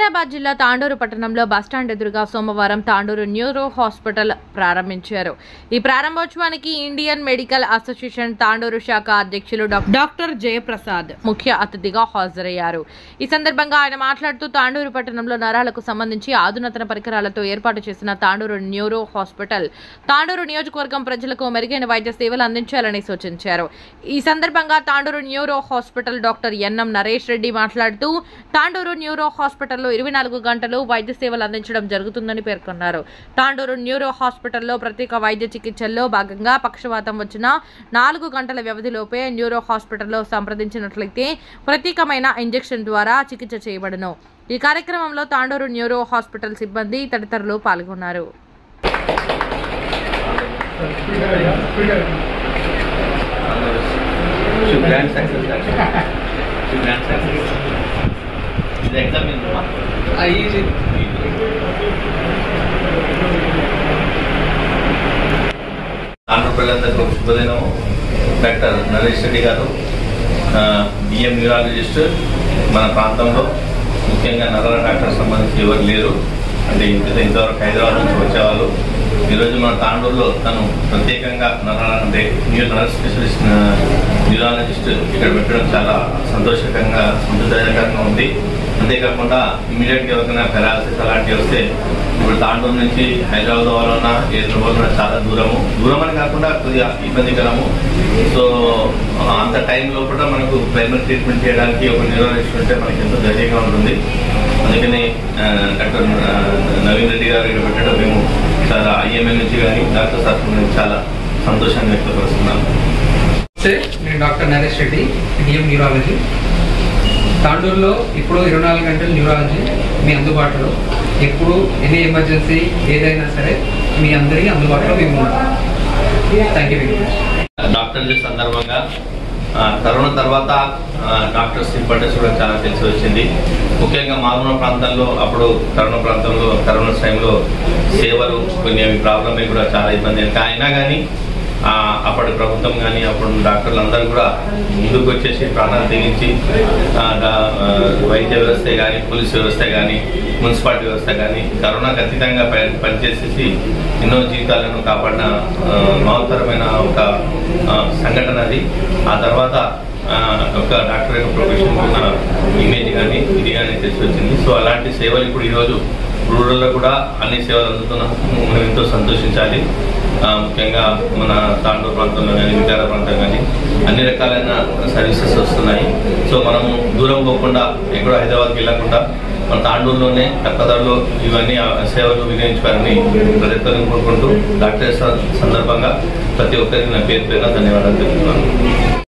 వికారాబాద్ జిల్లా తాండూరు పట్టణంలో బస్టాండ్ ఎదురుగా సోమవారం తాండూరు న్యూరో హాస్పిటల్ ప్రారంభించారు. ఈ ప్రారంభోత్సవానికి ఇండియన్ మెడికల్ అసోసియేషన్ తాండూరు శాఖ అధ్యక్షులు డాక్టర్ జయప్రసాద్ ముఖ్య అతిథిగా హాజరయ్యారు. ఈ సందర్భంగా ఆయన మాట్లాడుతూ తాండూరు పట్టణంలో నరాలకు సంబంధించి ఆధునితన పరికరాలతో ఏర్పాటు చేసిన తాండూరు న్యూరో హాస్పిటల్ తాండూరు నియోజకవర్గం ప్రజలకు మెరుగైన వైద్య సేవలు అందించాలని సూచించారు. ఈ సందర్భంగా Tandur neuro hospital doctor NM Naresh Reddy మాట్లాడుతూ తాండూరు న్యూరో హాస్పిటల్లో 24 గంటలు వైద్య సేవలు అందించడం జరుగుతుందని పేర్కొన్నారు. తాండూరు న్యూరో హాస్పిటల్లో ప్రత్యేక వైద్య చికిత్సల్లో భాగంగా పక్షవాతం వచ్చిన 4 గంటల వ్యవధిలోపే న్యూరో హాస్పిటల్లో సంప్రదించినట్లయితే ప్రత్యేకమైన ఇంజెక్షన్ ద్వారా చికిత్స చేయబడును. ఈ కార్యక్రమంలో తాండూరు న్యూరో హాస్పిటల్ సిబ్బంది తదితరులు పాల్గొన్నారు. ఆంధ్రప్రదేశ్ శుభదినం. డాక్టర్ నరేష్ రెడ్డి గారు బిఎం న్యూరాలజిస్ట్. మన ప్రాంతంలో ముఖ్యంగా నరాల డాక్టర్ సంబంధించి ఎవరు లేరు, అంటే ఇంతవరకు హైదరాబాద్ నుంచి వచ్చేవాళ్ళు. ఈరోజు మన తాండూరులో తను ప్రత్యేకంగా అంటే నర్స్ స్పెషలిస్ట్ న్యూరాలజిస్ట్ ఇక్కడ పెట్టడం చాలా సంతోషకరంగా ఉంది. అంతేకాకుండా ఇమీడియట్గా ఎవరికైనా పెరాలసిస్ అలాంటివి వస్తే ఇప్పుడు తాండూరు నుంచి హైదరాబాద్ వాళ్ళన్నా ఏదైనా చాలా దూరం అని కాకుండా కొద్దిగా ఇబ్బందికరము. సో అంత టైం లోపల మనకు ప్రైమరీ ట్రీట్మెంట్ చేయడానికి ఒక న్యూరాలజిస్ట్ ఉంటే మనకి ఎంతో ధైర్యంగా ఉంటుంది. అందుకని డాక్టర్ నవీన్ రెడ్డి గారు ఇక్కడ పెట్టడం మేము చాలా ఐఎంఏ నుంచి కానీ డాక్టర్ సార్ నుంచి చాలా సంతోషాన్ని వ్యక్తపరుస్తున్నాను. నేను doctor Naresh Reddy, BM neurology. తాండూరులో ఇప్పుడు 24 గంటలు న్యూరాలజీ మీ అందుబాటులో. ఎప్పుడు ఎనీ ఎమర్జెన్సీ ఏదైనా సరే మీ అందరికీ అందుబాటులో మేము ఉన్నాం. Thank you very much. Doctor day సందర్భంగా కరోనా తర్వాత డాక్టర్స్ ఇంపార్టెన్స్ కూడా చాలా తెలిసి వచ్చింది. ముఖ్యంగా మారుమూల ప్రాంతాల్లో అప్పుడు కరోనా టైంలో సేవలు కొన్ని ప్రాబ్లమ్ కూడా చాలా ఇబ్బంది. అయినా కానీ అప్పటి ప్రభుత్వం కానీ అప్పుడు డాక్టర్లు అందరూ కూడా ముందుకు వచ్చేసి ప్రాణాలు తెగించి వైద్య వ్యవస్థ కానీ, పోలీస్ వ్యవస్థ కానీ, మున్సిపాలిటీ వ్యవస్థ కానీ కరోనాకు అతీతంగా పనిచేసేసి ఎన్నో జీవితాలను కాపాడిన మహత్తరమైన ఒక సంఘటన అది. ఆ తర్వాత ఒక డాక్టర్ యొక్క ప్రొఫెషన్ ఉన్న ఇమేజ్ కానీ ఇది కానీ తెలిసి వచ్చింది. సో అలాంటి సేవలు ఇప్పుడు ఈరోజు రూరల్లో కూడా అన్ని సేవలు అందుతున్నాం. మనం ఎంతో సంతోషించాలి. ముఖ్యంగా మన తాండూరు ప్రాంతంలో కానీ వికారా ప్రాంతం కానీ అన్ని రకాలైన సర్వీసెస్ వస్తున్నాయి. సో మనము దూరం పోకుండా ఎక్కడో హైదరాబాద్కి వెళ్ళకుండా మన తాండూరులోనే తక్కువ ధరలో ఇవన్నీ సేవలు వినియోగించుకోవాలని ప్రతి ఒక్కరిని కోరుకుంటూ డాక్టర్ సందర్భంగా ప్రతి ఒక్కరికి నా పేరు ధన్యవాదాలు తెలుపుతున్నాను.